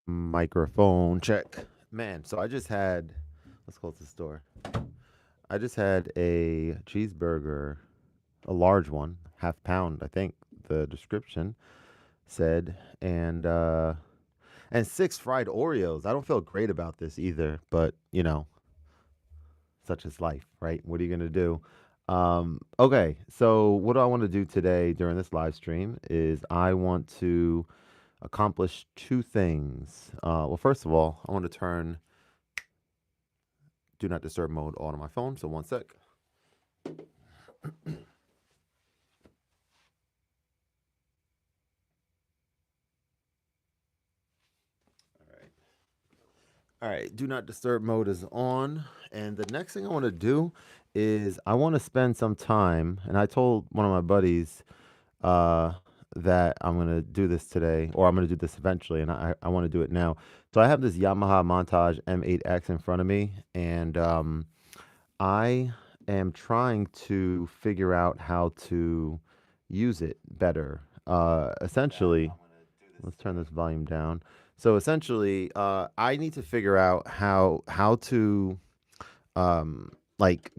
Microphone check. Man, so I just had, let's close the store. I just had a cheeseburger, a large one, half pound, I think the description said, and six fried Oreos. I don't feel great about this either, but such is life, right? What are you gonna do? Okay, so what I want to do today during this live stream is I want to accomplish two things. Well, first of all, I want to turn do not disturb mode on my phone. So one sec. All right. All right. Do not disturb mode is on. And the next thing I want to do is I want to spend some time. And I told one of my buddies uh, that I'm going to do this today, or I'm going to do this eventually. And I want to do it now. So I have this Yamaha Montage M8X in front of me. And I am trying to figure out how to use it better. Essentially, let's turn this volume down. So essentially, I need to figure out how to like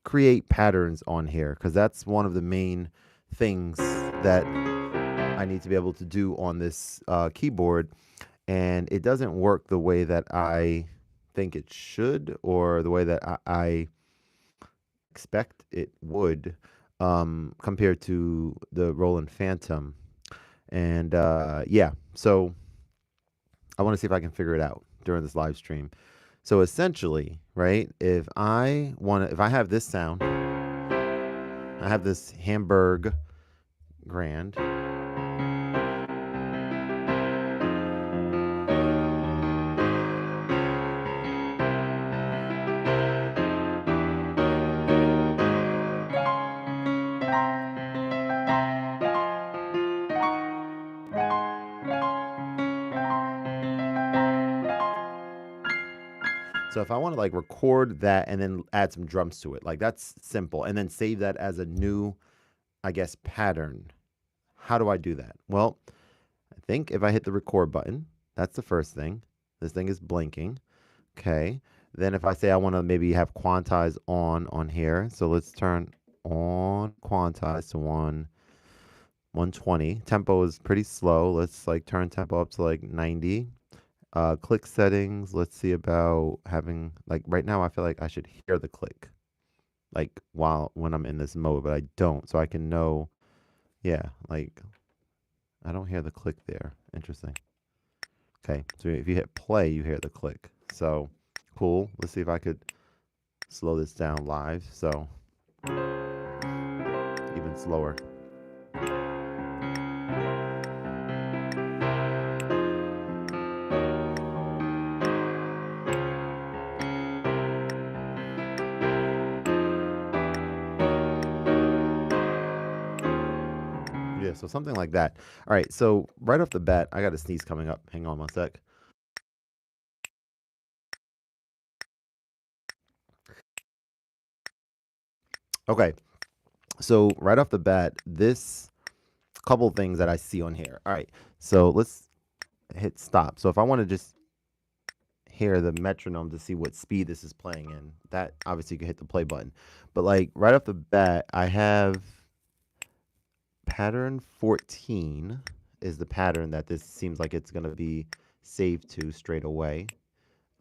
create patterns on here because that's one of the main things that I need to be able to do on this keyboard, and it doesn't work the way that I think it should or the way that I expect it would compared to the Roland Phantom. And yeah, so I want to see if I can figure it out during this live stream. So essentially, right, if I have this sound, I have this Hamburg Grand. So if I want to like record that and then add some drums to it, like that's simple, and then save that as a new, I guess, pattern. How do I do that? Well, I think if I hit the record button, that's the first thing. This thing is blinking. Okay. Then if I say I want to maybe have quantize on here, so let's turn on quantize to 120. Tempo is pretty slow. Let's like turn tempo up to like 90. Click settings. Let's see about having like right now I feel like I should hear the click like when I'm in this mode, but I don't. So I can know, yeah, like I don't hear the click there. Interesting. Okay, so if you hit play, you hear the click. So cool. Let's see if I could slow this down live. So even slower. Yeah, so something like that. All right, so right off the bat, I got a sneeze coming up. Hang on one sec. Okay, so right off the bat, this couple things that I see on here. All right, so let's hit stop. So if I want to just hear the metronome to see what speed this is playing in, that obviously you can hit the play button. But like right off the bat, I have pattern 14 is the pattern that this seems like it's going to be saved to straight away.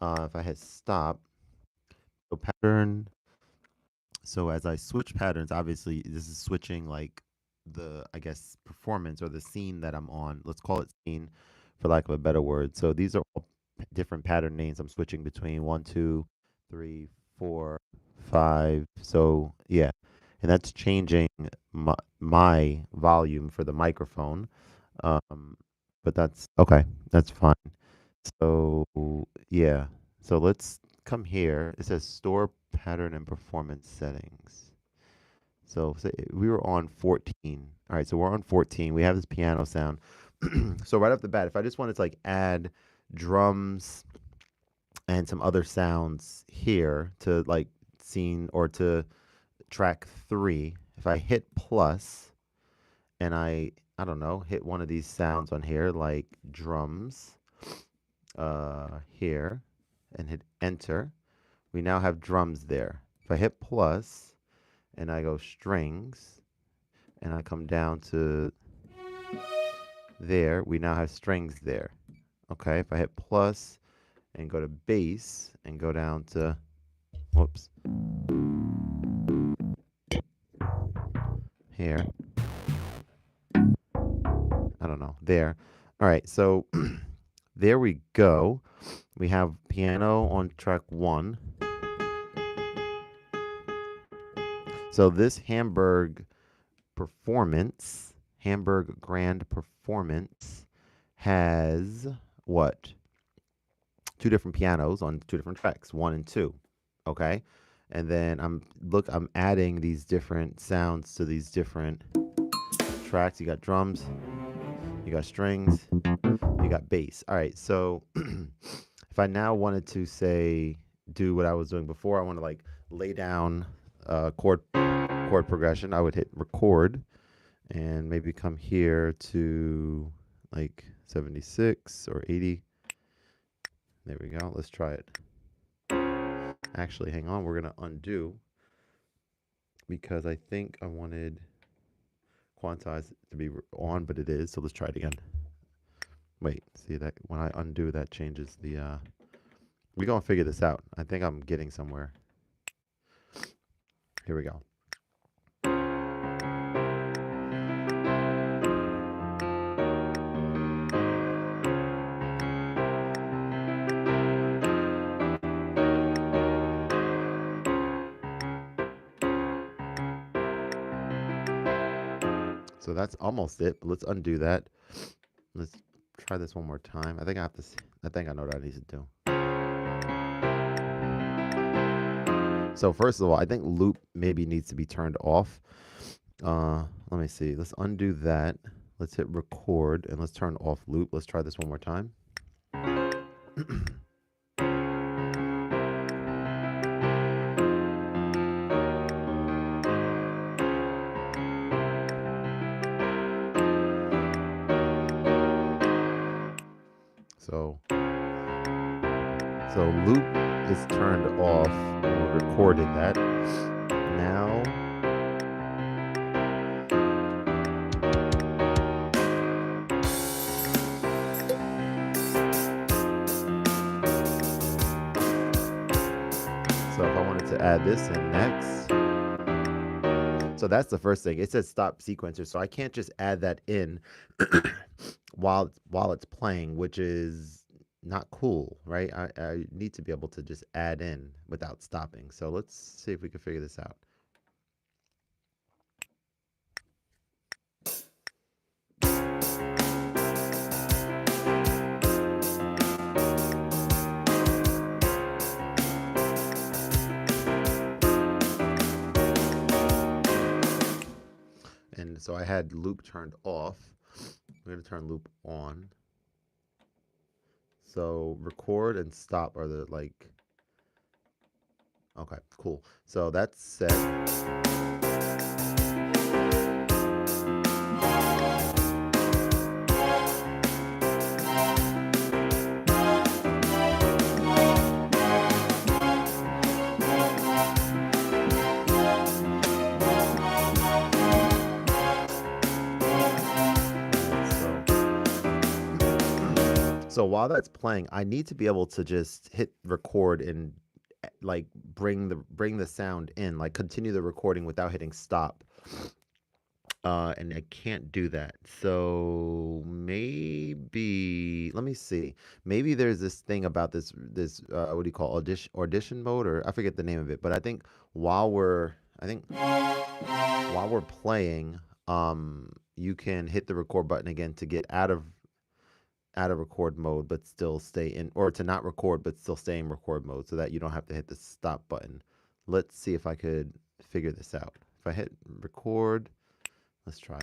If I hit stop, so pattern. So as I switch patterns, obviously this is switching like the, I guess, performance or the scene that I'm on. Let's call it scene for lack of a better word. So these are all different pattern names I'm switching between 1, 2, 3, 4, 5. So yeah, and that's changing my volume for the microphone. But that's okay. That's fine. So yeah. So let's come here. It says store pattern and performance settings. So say we were on 14. All right, so we're on 14. We have this piano sound. So right off the bat, if I just wanted to like add drums and some other sounds here to like scene or to track 3, if I hit plus and I don't know, hit one of these sounds on here like drums, here and hit enter, we now have drums there. If I hit plus and I go strings and I come down to there, we now have strings there. Okay, if I hit plus and go to bass and go down to, whoops, here, I don't know, there. All right, so there we go. We have piano on track 1. So this Hamburg Grand Performance has what? 2 different pianos on 2 different tracks, 1 and 2. Okay? And then I'm adding these different sounds to these different tracks. You got drums, you got strings, you got bass. All right, so if I now wanted to say do what I was doing before, I want to like lay down chord progression, I would hit record and maybe come here to like 76 or 80. There we go. Let's try it. Actually, hang on. We're going to undo because I think I wanted quantize to be on, but it is. So let's try it again. Wait, see that when I undo, that changes the, we're going to figure this out. I think I'm getting somewhere. Here we go. So that's almost it, but let's undo that. Let's try this one more time. I think I have to, I think I know what I need to do. So first of all, I think loop maybe needs to be turned off. Let me see. Let's undo that. Let's hit record and let's turn off loop. Let's try this one more time. So loop is turned off when we recorded that. Now so if I wanted to add this in next. So that's the first thing. It says stop sequencer, so I can't just add that in while it's playing, which is not cool, right? I need to be able to just add in without stopping. So let's see if we can figure this out. And so I had loop turned off. We're going to turn loop on. So record and stop are the like, okay, cool. So that's set. So while that's playing, I need to be able to just hit record and like bring the sound in, like continue the recording without hitting stop. And I can't do that. So maybe let me see. Maybe there's this thing about this what do you call audition mode, or I forget the name of it. But I think while we're playing, you can hit the record button again to get out of record mode but still stay in, or to not record but still stay in record mode, so that you don't have to hit the stop button. Let's see if I could figure this out. If I hit record, let's try.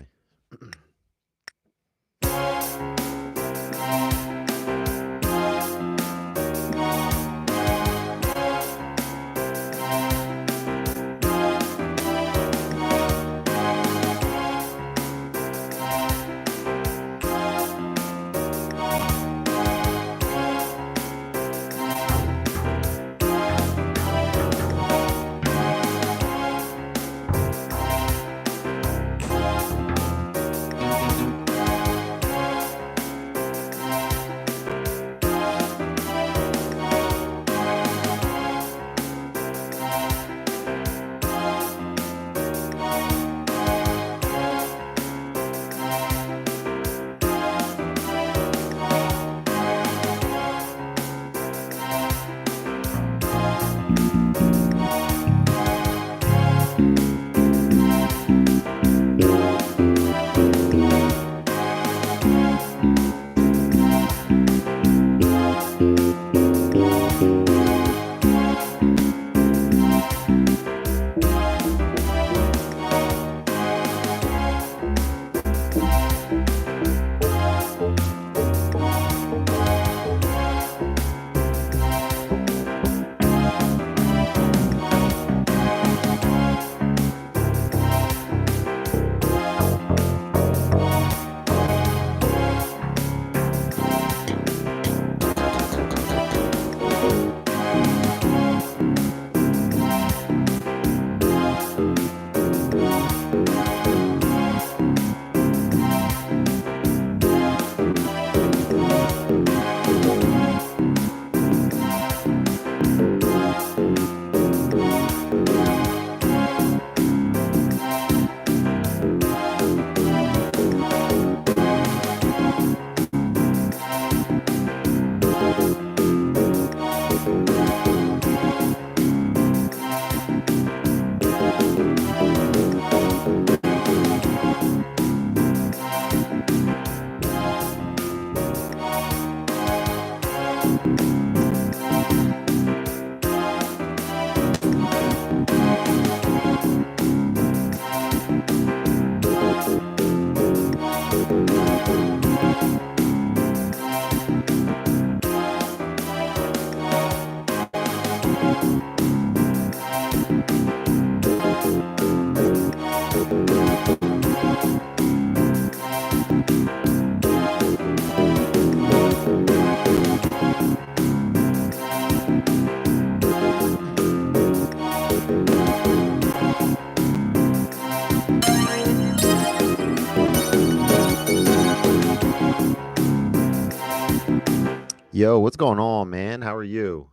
Yo, what's going on, man? How are you?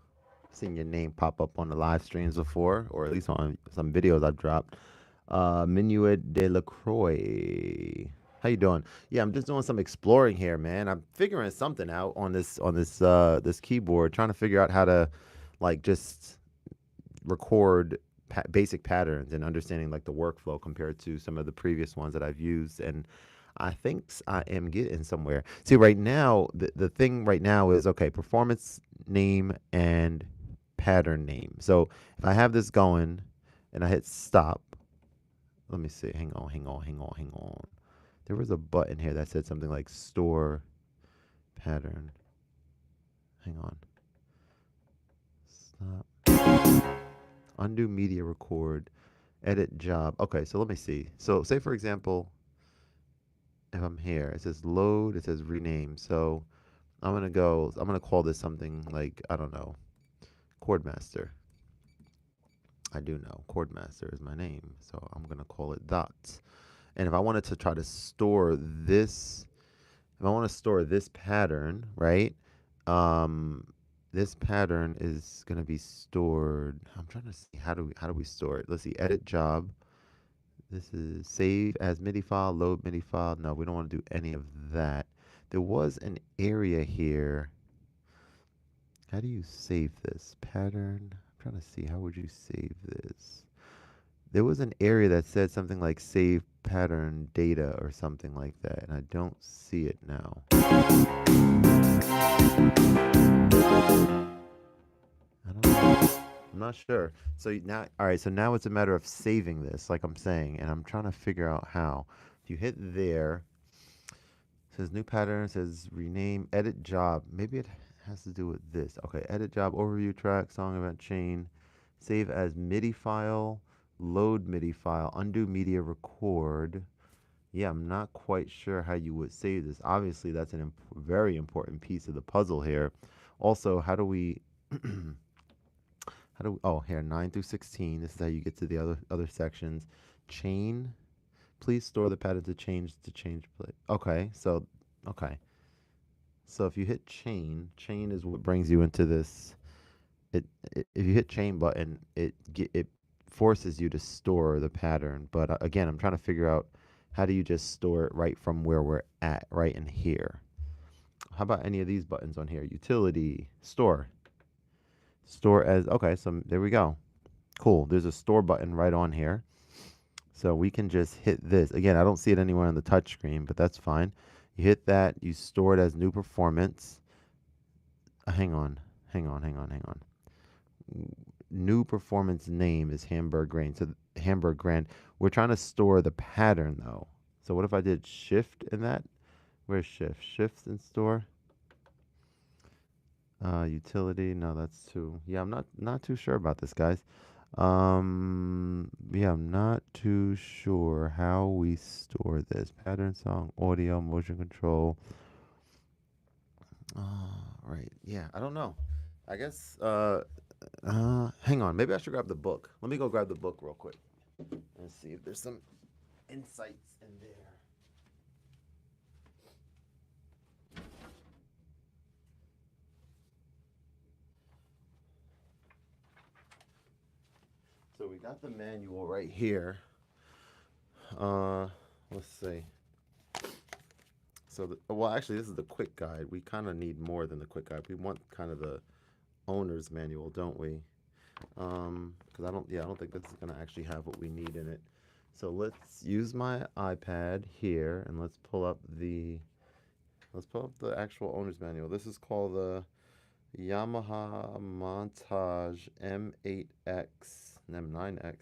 Seen your name pop up on the live streams before, or at least on some videos I've dropped. Minuet de la Croix. How you doing? Yeah, I'm just doing some exploring here, man. I'm figuring something out on this keyboard, trying to figure out how to like just record basic patterns and understanding like the workflow compared to some of the previous ones that I've used. And I think I am getting somewhere. See, right now, the thing right now is okay, performance name and pattern name. So if I have this going and I hit stop, let me see. Hang on. There was a button here that said something like store pattern. Hang on. Stop. Undo media record. Edit job. Okay, so let me see. So say for example, if I'm here, it says load, it says rename. So I'm gonna call this something like, I don't know, Chordmaster. I do know Chordmaster is my name, so I'm gonna call it dots. And if I wanted to try to store this, if I want to store this pattern, right? Um, this pattern is gonna be stored. I'm trying to see how do we store it? Let's see, edit job. This is save as MIDI file, load MIDI file. No, we don't want to do any of that. There was an area here. How do you save this? Pattern. I'm trying to see, how would you save this? There was an area that said something like save pattern data or something like that, and I don't see it now. I don't know. I'm not sure. So now, all right, so now it's a matter of saving this, like I'm saying, and I'm trying to figure out how. If you hit there, says new pattern, says rename, edit job. Maybe it has to do with this. Okay, edit job, overview track, song event chain, save as MIDI file, load MIDI file, undo media record. Yeah, I'm not quite sure how you would save this. Obviously, that's an very important piece of the puzzle here. Also, how do we oh, here 9 through 16. This is how you get to the other sections. Chain. Please store the pattern to change play. Okay, so okay. So if you hit chain, chain is what brings you into this. It if you hit chain button, it forces you to store the pattern. But again, I'm trying to figure out how do you just store it right from where we're at, right in here. How about any of these buttons on here? Utility, store, store as. Okay, so there we go. Cool. There's a store button right on here. So we can just hit this. Again, I don't see it anywhere on the touch screen, but that's fine. You hit that, you store it as new performance. Hang on. New performance name is Hamburg Grain. So Hamburg Grand. We're trying to store the pattern though. So what if I did shift in that? Where's shift? Shifts in store. Utility. No, that's too. Yeah, I'm not too sure about this, guys. Yeah, I'm not too sure how we store this. Pattern song, audio, motion control. Right. Yeah, I don't know. I guess, hang on. Maybe I should grab the book. Let me go grab the book real quick and see if there's some insights in there. So we got the manual right here. Uh, let's see. So, well, actually, this is the quick guide. We kind of need more than the quick guide. We want kind of the owner's manual, don't we? Because I don't think this is gonna actually have what we need in it. So let's use my iPad here and let's pull up the actual owner's manual. This is called the Yamaha Montage M8X, M9X,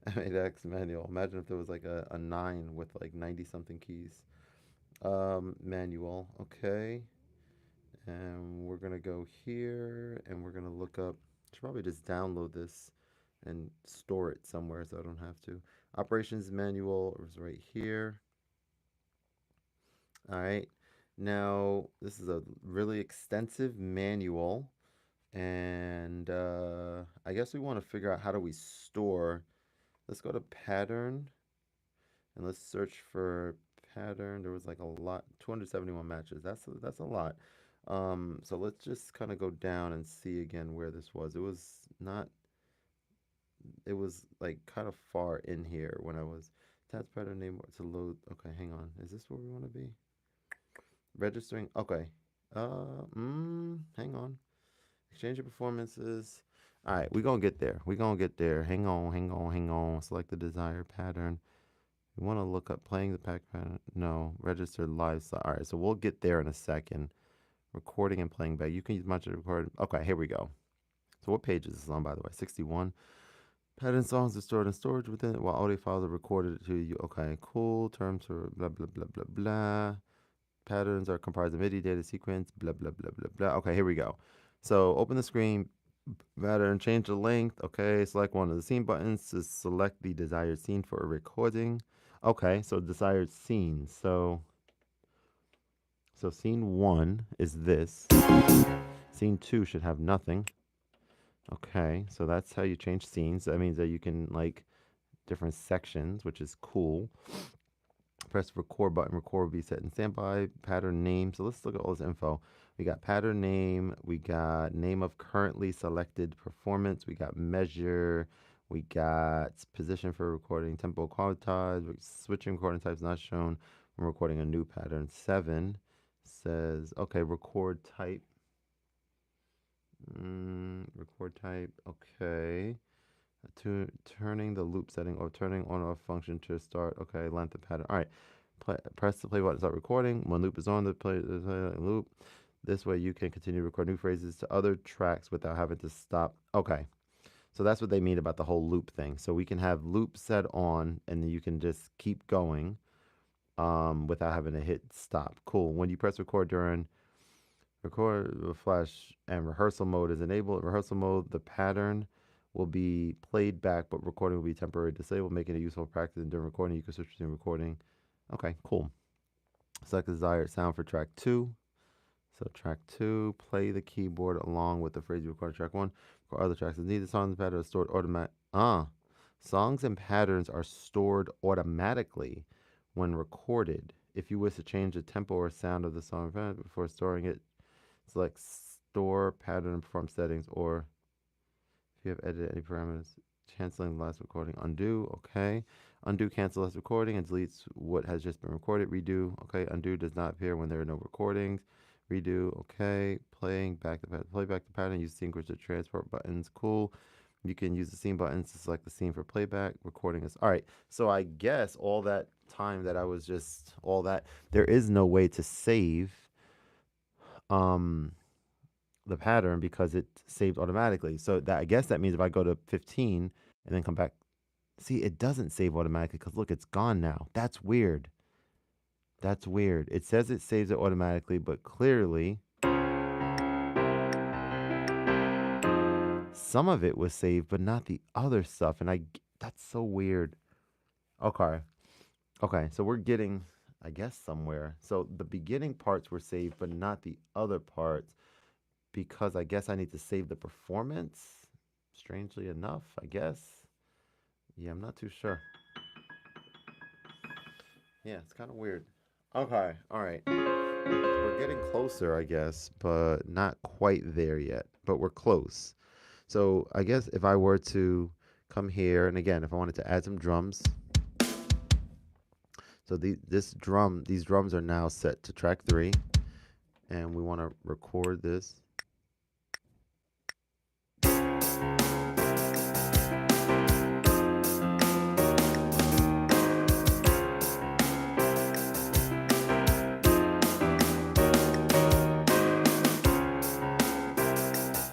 M8X manual. Imagine if there was like a 9 with like 90 something keys. Manual, okay. And we're gonna go here and we're gonna look up, should probably just download this and store it somewhere so I don't have to. Operations manual is right here. All right. Now, this is a really extensive manual, and I guess we want to figure out how do we store. Let's go to pattern and let's search for pattern. There was like a lot, 271 matches. That's a lot. So let's just kind of go down and see again where this was. It was not, it was like kind of far in here when I was task pattern name to load. Okay, hang on. Is this where we want to be? Registering. Okay. Hang on. Exchange your performances. All right, we're gonna get there. We're gonna get there. Hang on, hang on, hang on. Select the desired pattern. You want to look up playing the pack pattern? No, register live. All right, so we'll get there in a second. Recording and playing back. You can use much of the record. Okay, here we go. So what page is this on, by the way? 61. Pattern songs are stored in storage within it while audio files are recorded to you. Okay, cool. Terms for blah, blah, blah, blah, blah. Patterns are comprised of MIDI data sequence, blah, blah, blah, blah, blah. Okay, here we go. So open the screen, pattern, change the length. Okay, select one of the scene buttons to select the desired scene for a recording. Okay, so desired scene. So scene 1 is this. Scene 2 should have nothing. Okay, so that's how you change scenes. That means that you can like different sections, which is cool. Press the record button. Record will be set in standby. Pattern name. So let's look at all this info. We got pattern name. We got name of currently selected performance. We got measure. We got position for recording. Tempo quantized. Switching recording types not shown. I'm recording a new pattern. 7 says, okay, record type. Record type. Okay. Turning the loop setting or turning on or off function to start. Okay, length of pattern. All right, press the play button to start recording. When loop is on, the play loop. This way you can continue to record new phrases to other tracks without having to stop. Okay, so that's what they mean about the whole loop thing. So we can have loop set on and then you can just keep going without having to hit stop. Cool. When you press record during record flash and rehearsal mode is enabled. In rehearsal mode, the pattern will be played back, but recording will be temporarily disabled, making it useful practice. And during recording, you can switch between recording. Okay, cool. Select the desired sound for track 2. So track 2, play the keyboard along with the phrase you recorded track 1. For other tracks as needed, songs and patterns are stored automatic. Songs and patterns are stored automatically when recorded. If you wish to change the tempo or sound of the song before storing it, select store pattern and perform settings, or if you have edited any parameters, canceling the last recording, undo. Okay, undo, cancel last recording and deletes what has just been recorded. Redo. Okay, undo does not appear when there are no recordings. Redo. Okay, playing back the pattern. Play back the pattern. Use sequence to transport buttons. Cool. You can use the scene buttons to select the scene for playback. Recording is all right. So I guess all that time that I was just all that, there is no way to save the pattern because it saved automatically. So that, I guess that means if I go to 15 and then come back, see, it doesn't save automatically because look, it's gone now. That's weird. That's weird. It says it saves it automatically, but clearly some of it was saved, but not the other stuff. And that's so weird. Okay. Okay. So we're getting, I guess, somewhere. So the beginning parts were saved, but not the other parts because I guess I need to save the performance. Strangely enough, I guess. Yeah, I'm not too sure. Yeah, it's kind of weird. Okay. All right. We're getting closer, I guess, but not quite there yet. But we're close. So I guess if I were to come here, and again, if I wanted to add some drums, so these drums are now set to track 3, and we want to record this.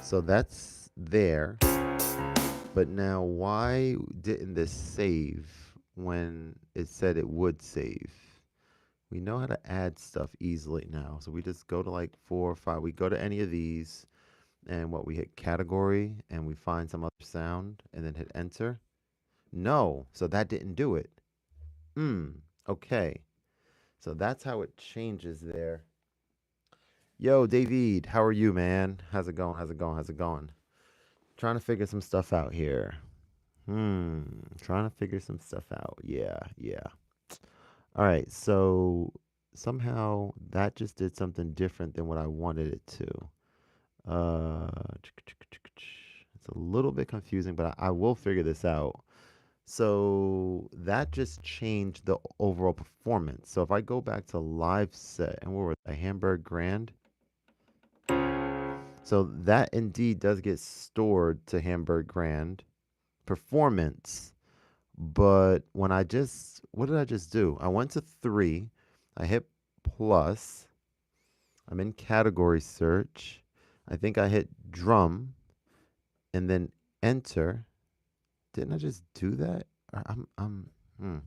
So that's there. But now, why didn't this save when it said it would save? We know how to add stuff easily now. So we just go to like 4 or 5. We go to any of these and what we hit category and we find some other sound and then hit enter. No, so that didn't do it. Okay. So that's how it changes there. Yo, David, how are you, man? How's it going? How's it going? How's it going? Trying to figure some stuff out here. Trying to figure some stuff out. Yeah, yeah. All right, so somehow that just did something different than what I wanted it to. It's a little bit confusing, but I will figure this out. So that just changed the overall performance. So if I go back to live set and where was I? Hamburg Grand. So that indeed does get stored to Hamburg Grand performance. But when what did I just do? I went to 3. I hit plus. I'm in category search. I think I hit drum and then enter. Didn't I just do that? Hmm.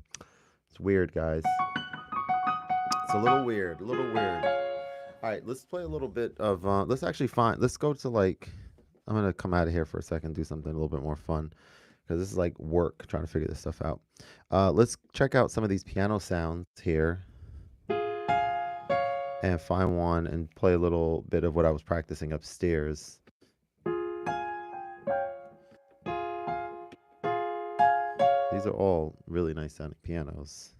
It's weird, guys. It's a little weird. A little weird. All right, let's play a little bit of. Let's actually find. Let's go to like. I'm gonna come out of here for a second, do something a little bit more fun, because this is like work trying to figure this stuff out. Let's check out some of these piano sounds here, and find one and play a little bit of what I was practicing upstairs. These are all really nice sounding pianos.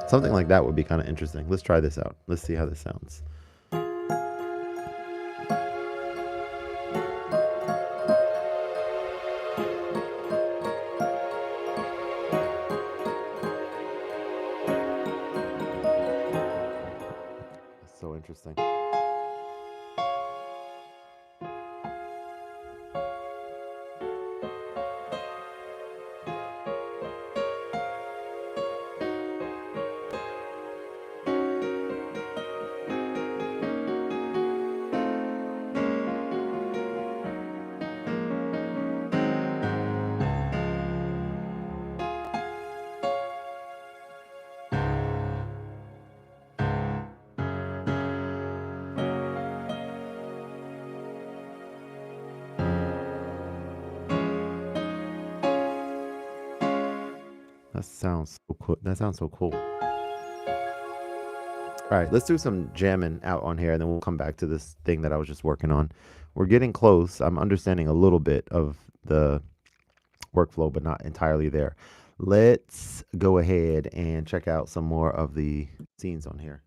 Something like that would be kind of interesting. Let's try this out. Let's see how this sounds. That's so interesting. That sounds so cool. That sounds so cool. All right, let's do some jamming out on here, and then we'll come back to this thing that I was just working on. We're getting close. I'm understanding a little bit of the workflow, but not entirely there. Let's go ahead and check out some more of the scenes on here.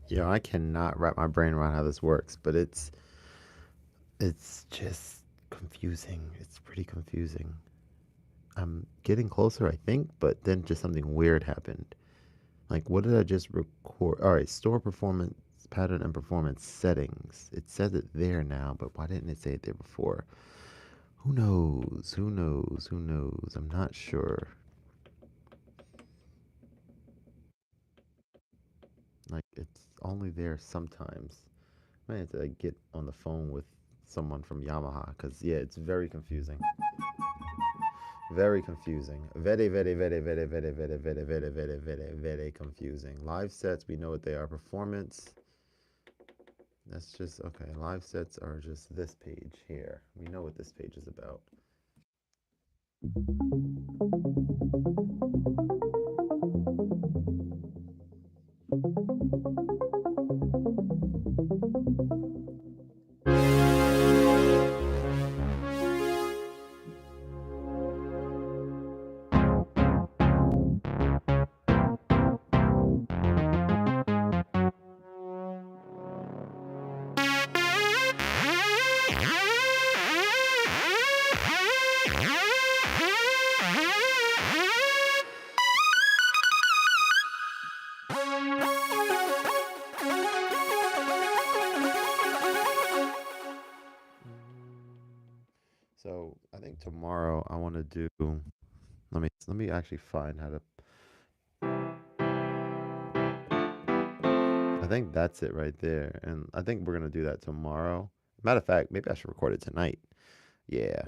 Yeah, I cannot wrap my brain around how this works, but it's just confusing. It's pretty confusing. I'm getting closer, I think, but then just something weird happened. Like, what did I just record? All right, store performance pattern and performance settings. It says it there now, but why didn't it say it there before? Who knows? Who knows? Who knows? I'm not sure. Like, it's only there sometimes. I might have to like, get on the phone with someone from Yamaha because, yeah, it's very confusing. Very confusing. Very confusing. Live sets, we know what they are. Performance, that's just, okay. Live sets are just this page here. We know what this page is about. So I think tomorrow I want to do. Let me actually find how to. I think that's it right there, and I think we're gonna do that tomorrow. Matter of fact, maybe I should record it tonight. Yeah.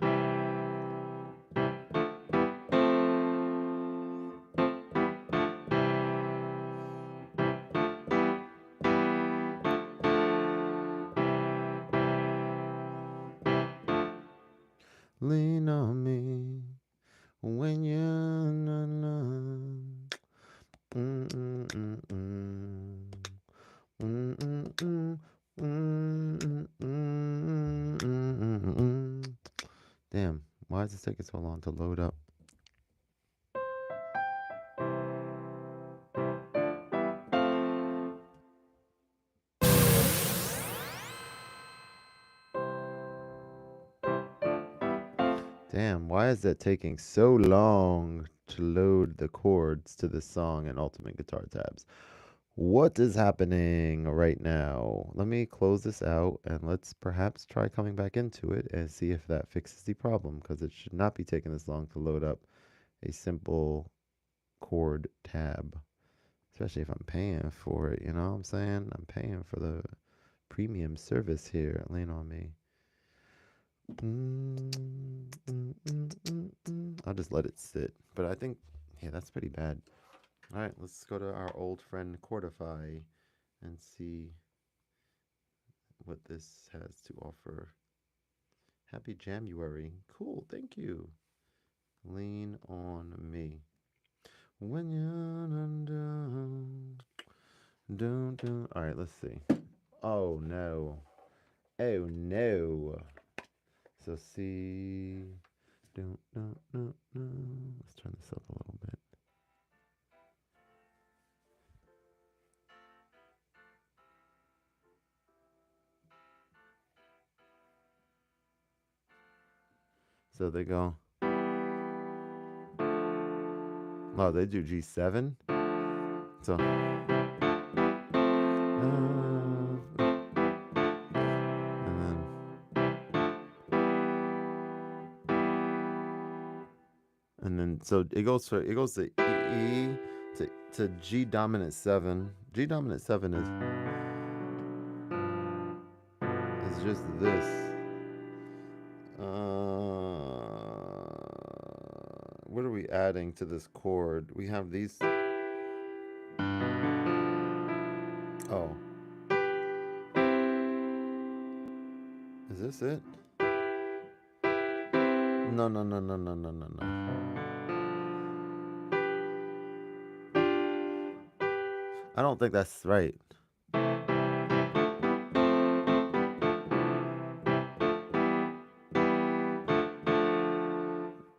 Lean on me when you're alone. Mm, mm, mm, mm. Mm, mm, mm. Mm, mm, mm, mm, mm, mm. Damn, why is this taking so long to load up? Damn, why is that taking so long to load the chords to this song in Ultimate Guitar Tabs? What is happening right now? Let me close this out and let's perhaps try coming back into it and see if that fixes the problem because it should not be taking this long to load up a simple chord tab, especially if I'm paying for it. You know what I'm saying? I'm paying for the premium service here. Lean on me. I'll just let it sit. But I think, yeah, that's pretty bad. All right, let's go to our old friend Chordify and see what this has to offer. Happy January. Cool, thank you. Lean on me. When you're undone. Don't. All right, let's see. Oh no. Oh no. So C. Don't. Let's turn this up a little bit. So they go. Oh, they do G7. So. And then so it goes to E to G dominant 7. G dominant 7 is just this. What are we adding to this chord? We have these. Oh, is this it? No, no, no, no, no, no, no, no. I don't think that's right.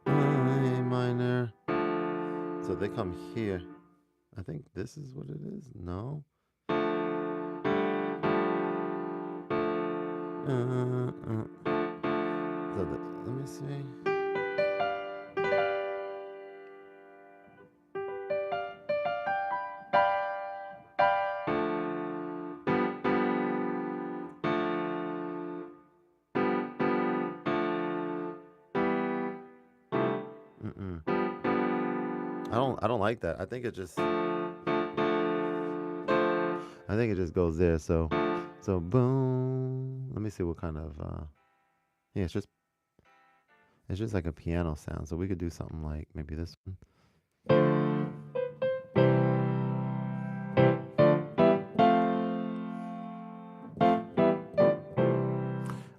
A minor. So they come here. I think this is what it is. No. Let me see. Mm-mm. I don't like that. I think it just goes there. So boom. Let me see what kind of yeah, it's just like a piano sound. So we could do something like maybe this one.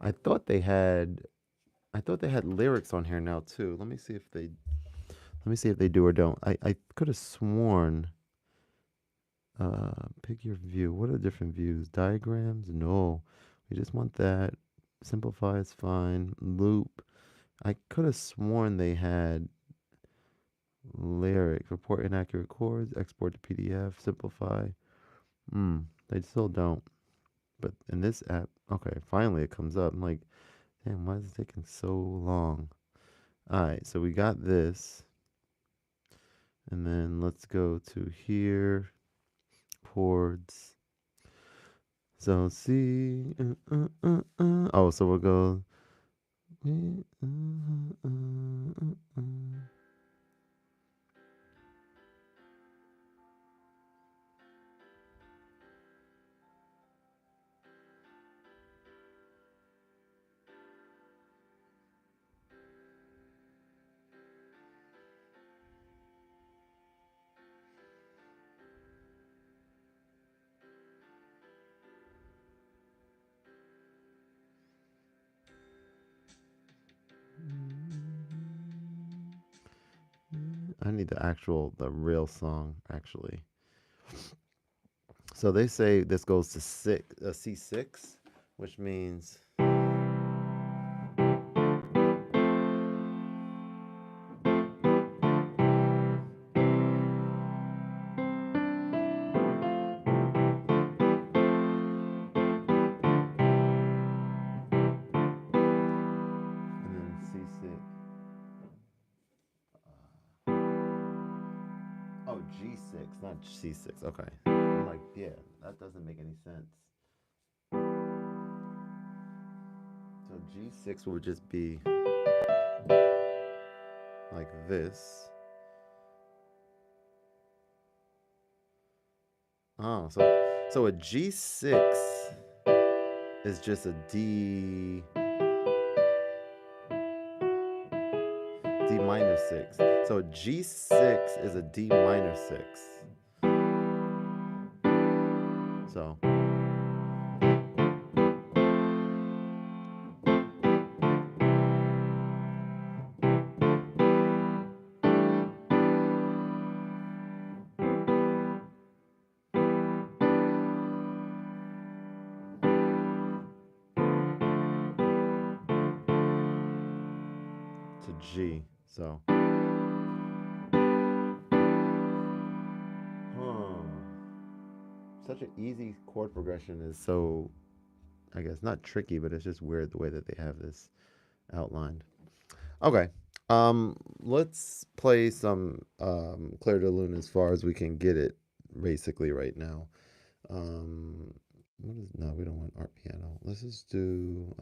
I thought they had I thought they had lyrics on here now too. Let me see if they do or don't. I could have sworn pick your view. What are different views? Diagrams? No. We just want that. Simplify is fine. Loop. I could have sworn they had lyrics. Report inaccurate chords. Export to PDF. Simplify. They still don't. But in this app, okay, finally it comes up. I'm like, damn, why is it taking so long? All right, so we got this. And then let's go to here. Chords. So C. Oh, so we'll go. I need the real song actually. So they say this goes to C6, which means and then C6. Oh, G6, not C6. Okay. I'm like, yeah, that doesn't make any sense. So G6 would just be like this. Oh, so a G6 is just a D minor 6. So a G6 is a D minor 6. So to G. So such an easy chord progression is so, I guess, not tricky, but it's just weird the way that they have this outlined. Okay. Let's play some Claire de Lune as far as we can get it basically right now. What is no, we don't want art piano. Let's just do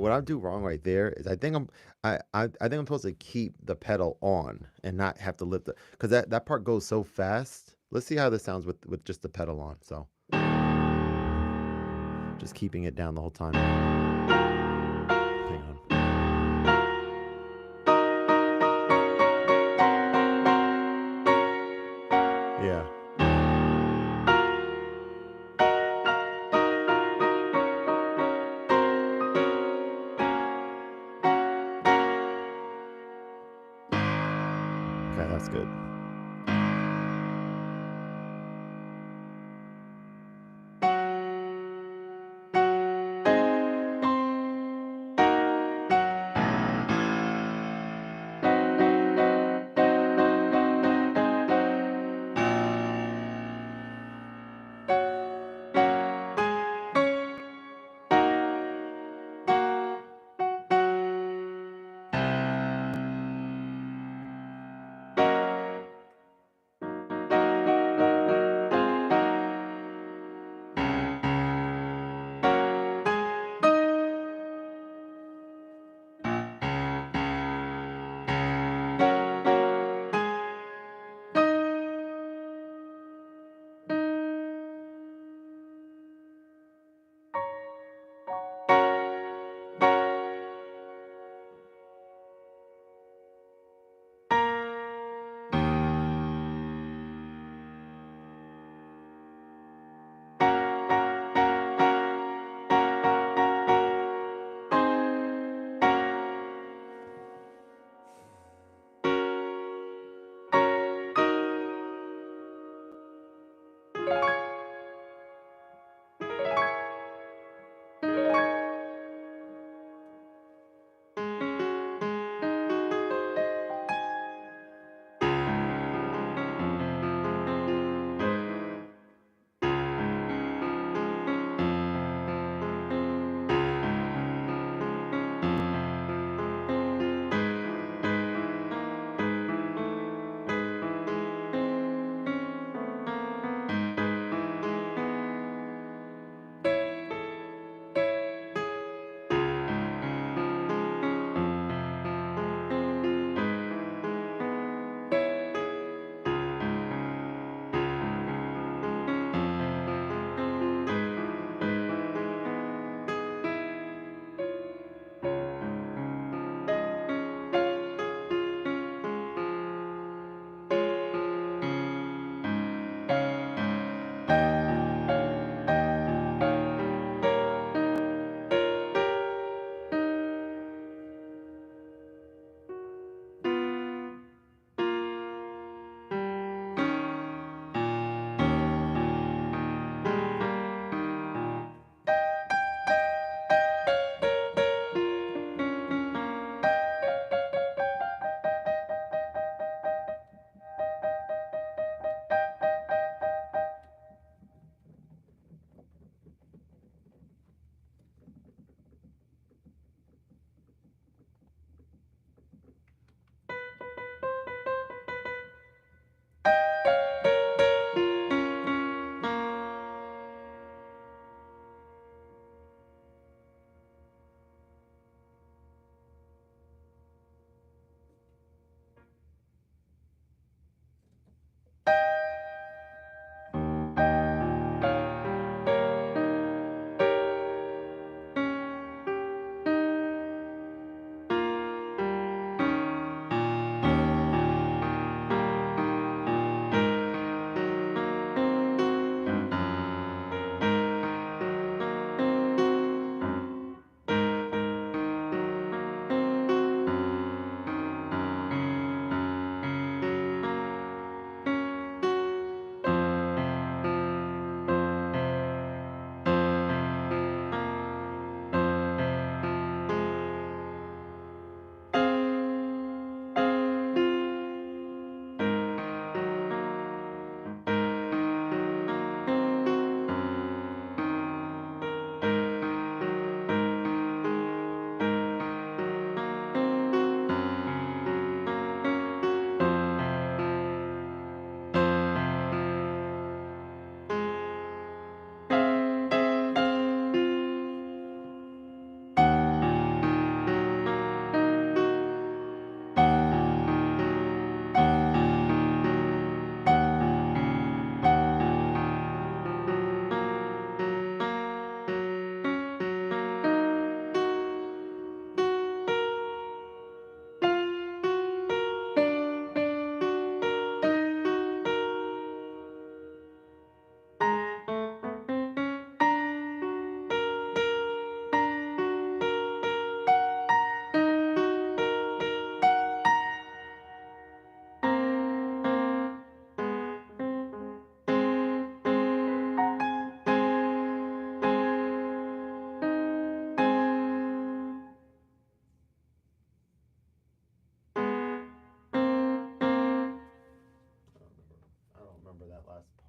what I do wrong right there is I think I'm supposed to keep the pedal on and not have to lift it because that part goes so fast. Let's see how this sounds with just the pedal on. So just keeping it down the whole time. Hang on. Yeah. Okay, that's good.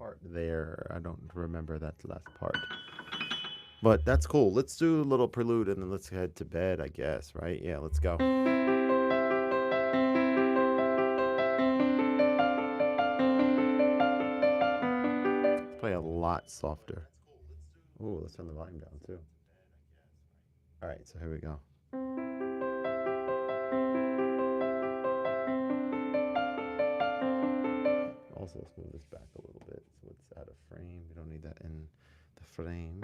part there. I don't remember that last part. But that's cool. Let's do a little prelude and then let's head to bed, I guess, right? Yeah, let's go. Let's play a lot softer. Ooh, let's turn the volume down too. All right, so here we go. Also, let's move this back a little bit so it's out of frame. We don't need that in the frame.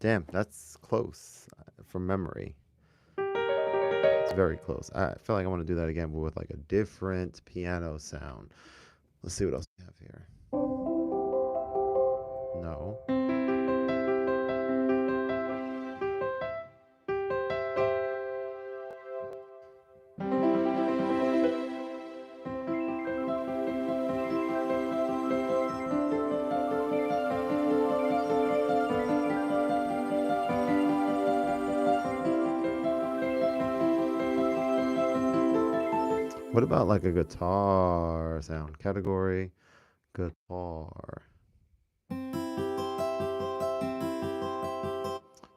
Damn, that's close from memory. It's very close. I feel like I want to do that again, but with like a different piano sound. Let's see what else we have here. No. What about like a guitar sound category? Guitar. But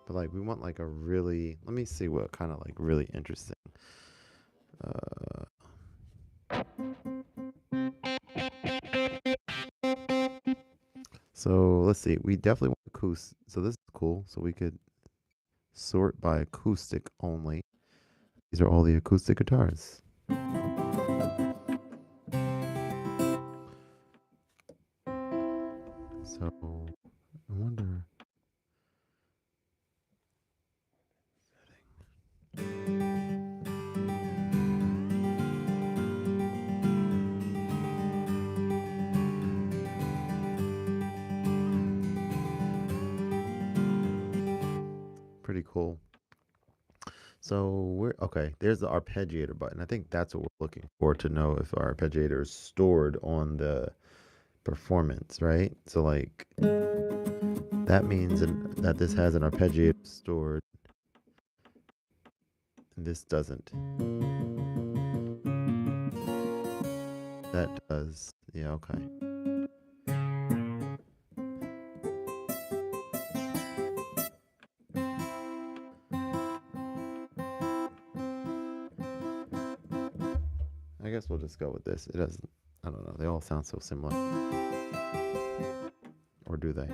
like we want like a really, let me see what kind of like really interesting. Uh, so let's see. We definitely want acoustic. So this is cool. So we could sort by acoustic only. These are all the acoustic guitars. So I wonder. Pretty cool. So we're okay. There's the arpeggiator button. I think that's what we're looking for to know if our arpeggiator is stored on the performance, right? So like that means that this has an arpeggiator stored, and this doesn't. That does. Yeah. Okay. I guess we'll just go with this. It doesn't. I don't know. They all sound so similar. Or do they?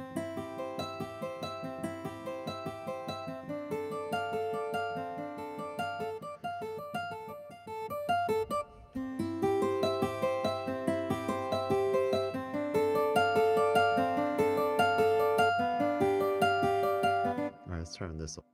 All right, let's turn this off.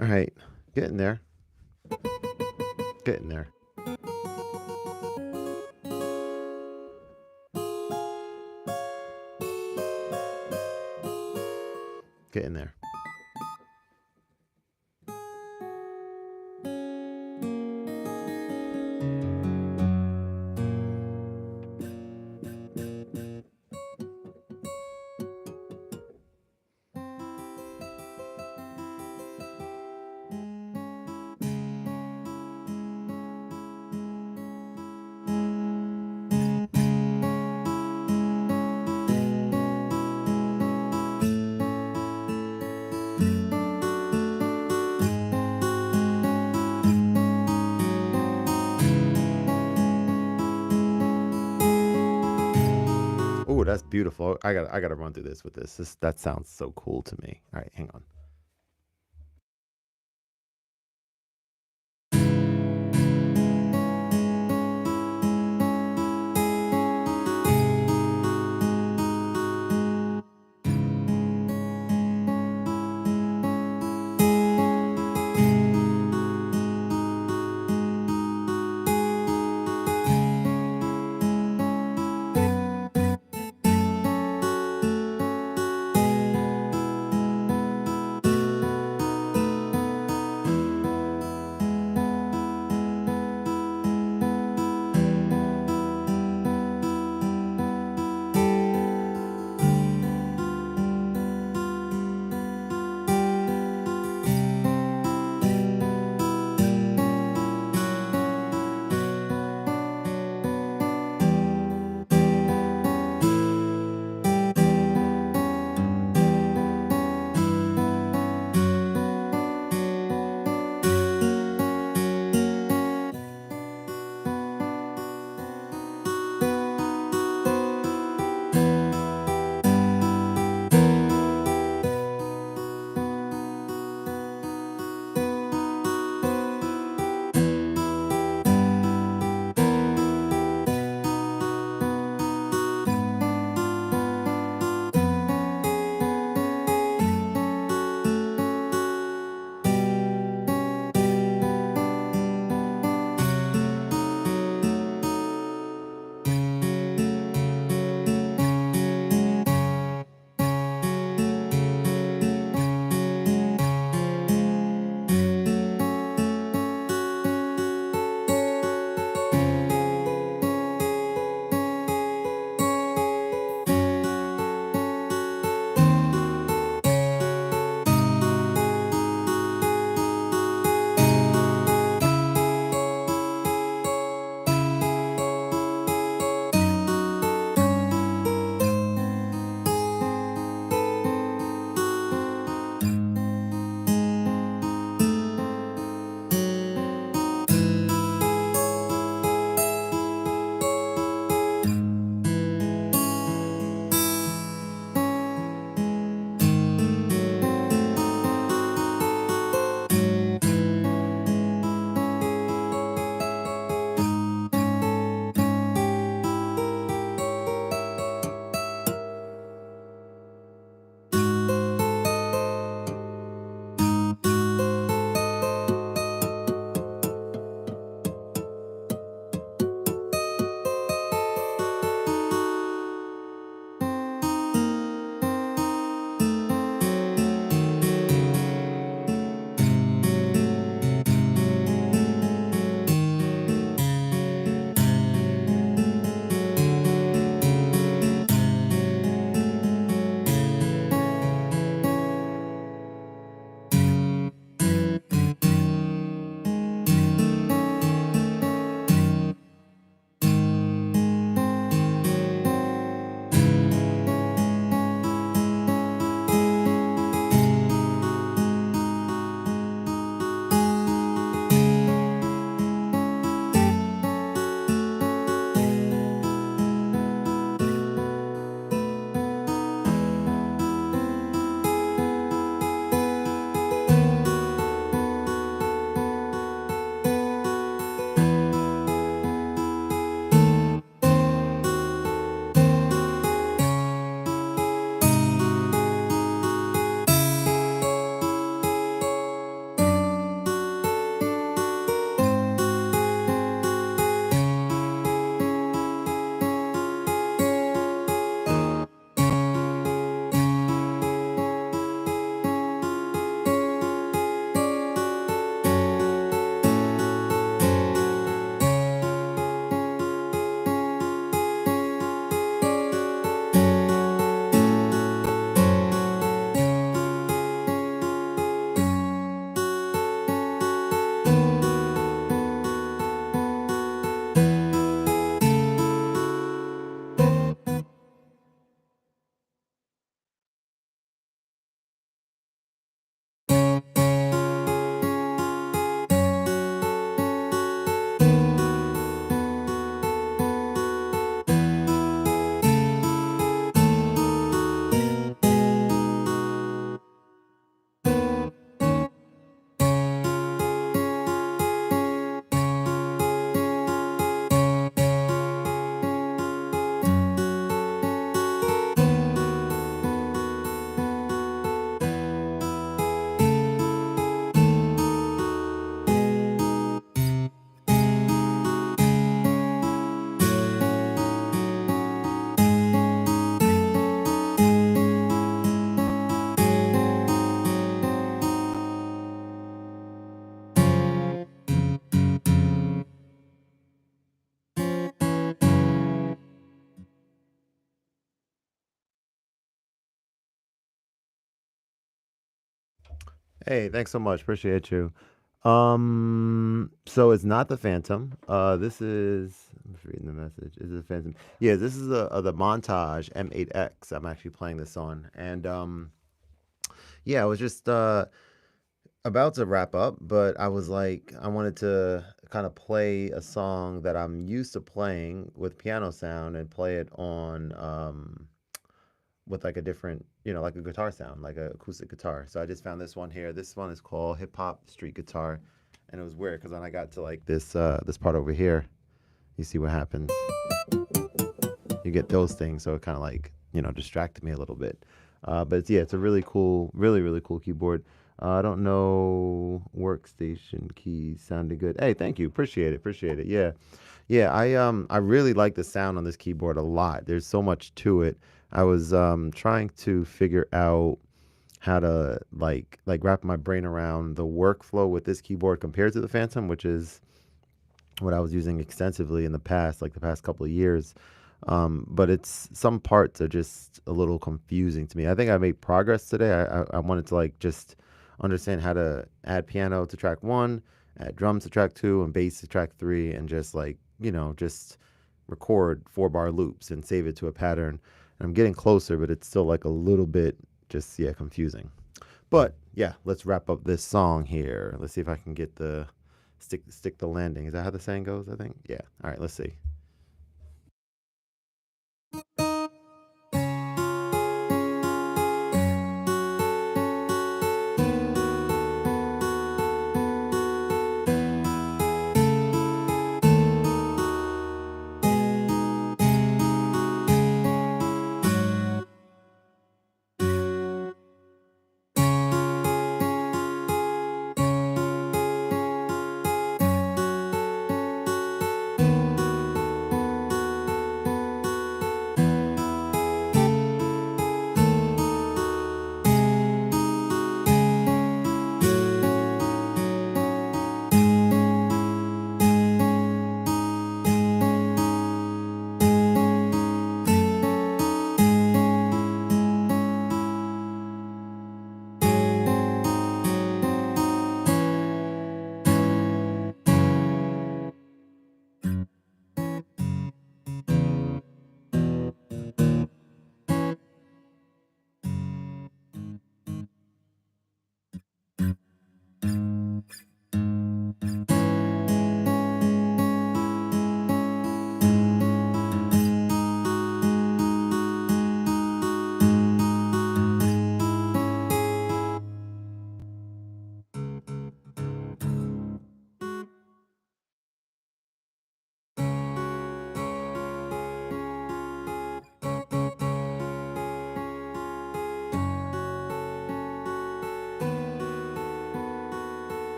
All right, getting there. Getting there. Getting there. Oh, that's beautiful. I gotta run through this with this. That sounds so cool to me. All right, hang on. Hey, thanks so much. Appreciate you. So it's not the Phantom. This is. I'm just reading the message. Is it the Phantom? Yeah, this is the Montage M8X. I'm actually playing this on, and yeah, I was just about to wrap up, but I was like, I wanted to kind of play a song that I'm used to playing with piano sound and play it on with like a different, like a guitar sound, like a acoustic guitar. So I just found this one here. This one is called Hip Hop Street Guitar, and it was weird because when I got to like this part over here, you see what happens. You get those things, so it kind of like distracted me a little bit. But yeah, it's a really cool, really cool keyboard. I don't know workstation keys sounded good. Hey, thank you, appreciate it. Yeah, yeah. I really like the sound on this keyboard a lot. There's so much to it. I was trying to figure out how to like wrap my brain around the workflow with this keyboard compared to the Phantom, which is what I was using extensively in the past, like the past couple of years. But it's some parts are just a little confusing to me. I think I made progress today. I wanted to like just understand how to add piano to track one, add drums to track two, and bass to track three, and just like just record 4-bar loops and save it to a pattern. And I'm getting closer, but it's still like a little bit just confusing. But yeah, let's wrap up this song here. Let's see if I can get the stick the landing. Is that how the saying goes? I think. Yeah. All right. Let's see.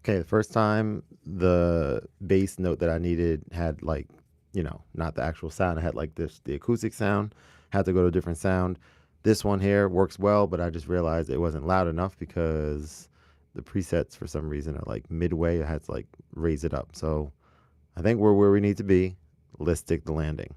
Okay, the first time the bass note that I needed had like, not the actual sound. I had like the acoustic sound, had to go to a different sound. This one here works well, but I just realized it wasn't loud enough because the presets for some reason are like midway. I had to like raise it up. So I think we're where we need to be. Let's stick the landing.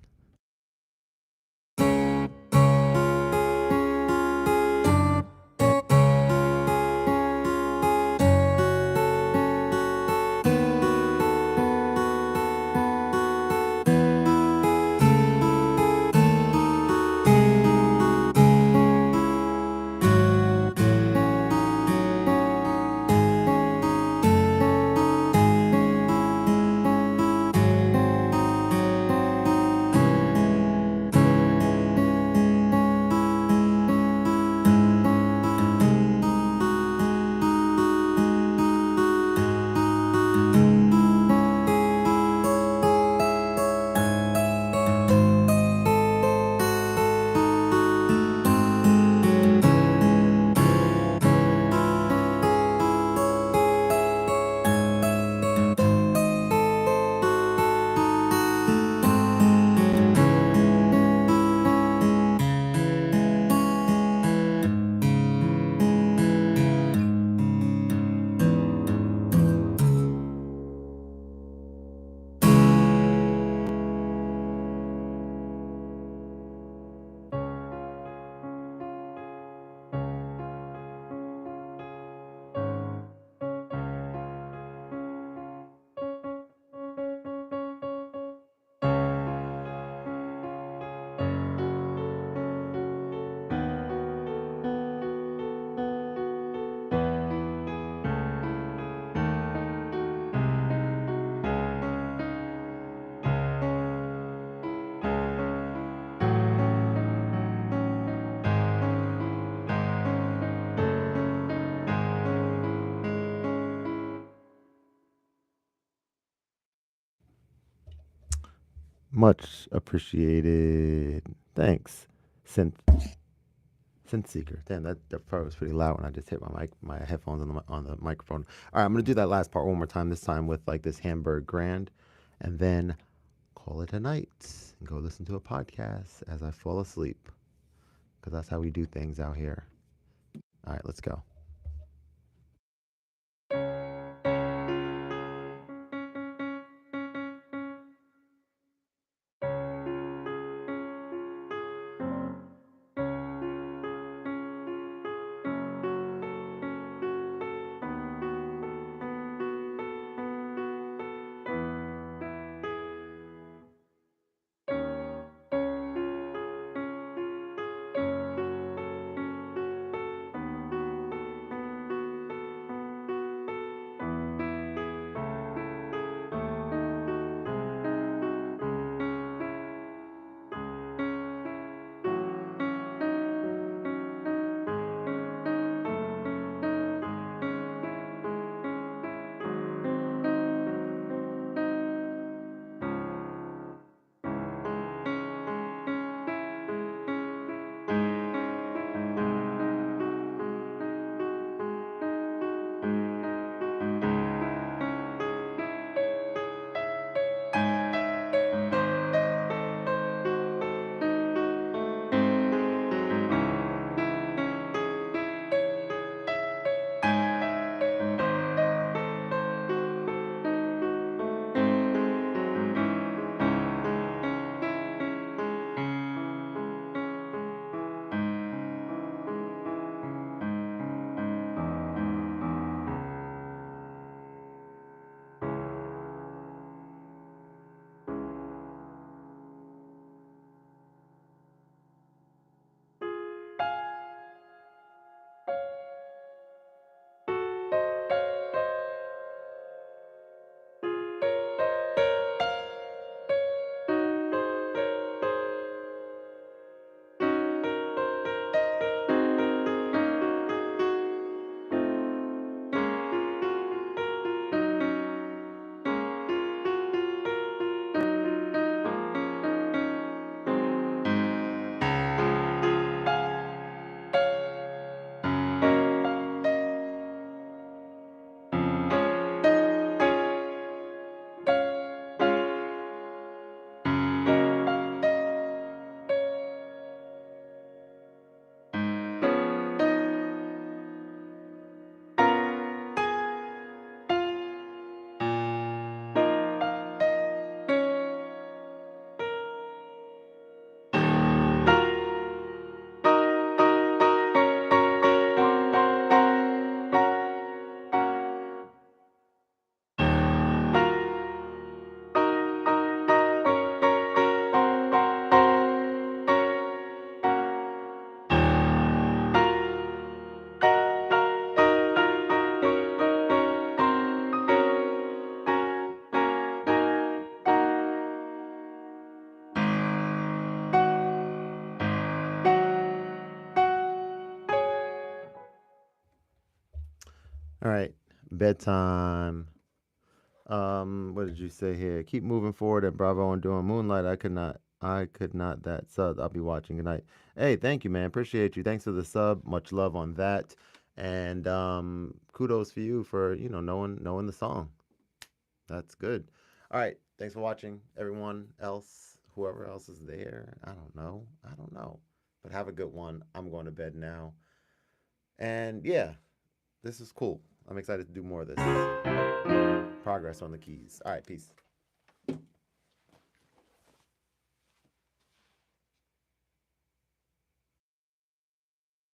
Much appreciated. Thanks. Synth Seeker. Damn, that part was pretty loud when I just hit my headphones on the microphone. All right, I'm gonna do that last part one more time. This time with like this Hamburg Grand, and then call it a night and go listen to a podcast as I fall asleep, because that's how we do things out here. All right, let's go. All right, bedtime. What did you say here? Keep moving forward at Bravo and doing Moonlight. I could not that sub. I'll be watching. Good night. Hey, thank you, man. Appreciate you. Thanks for the sub. Much love on that. And kudos for you for knowing the song. That's good. All right. Thanks for watching, everyone else, whoever else is there. I don't know. I don't know. But have a good one. I'm going to bed now. And yeah, this is cool. I'm excited to do more of this. Progress on the keys. All right, peace.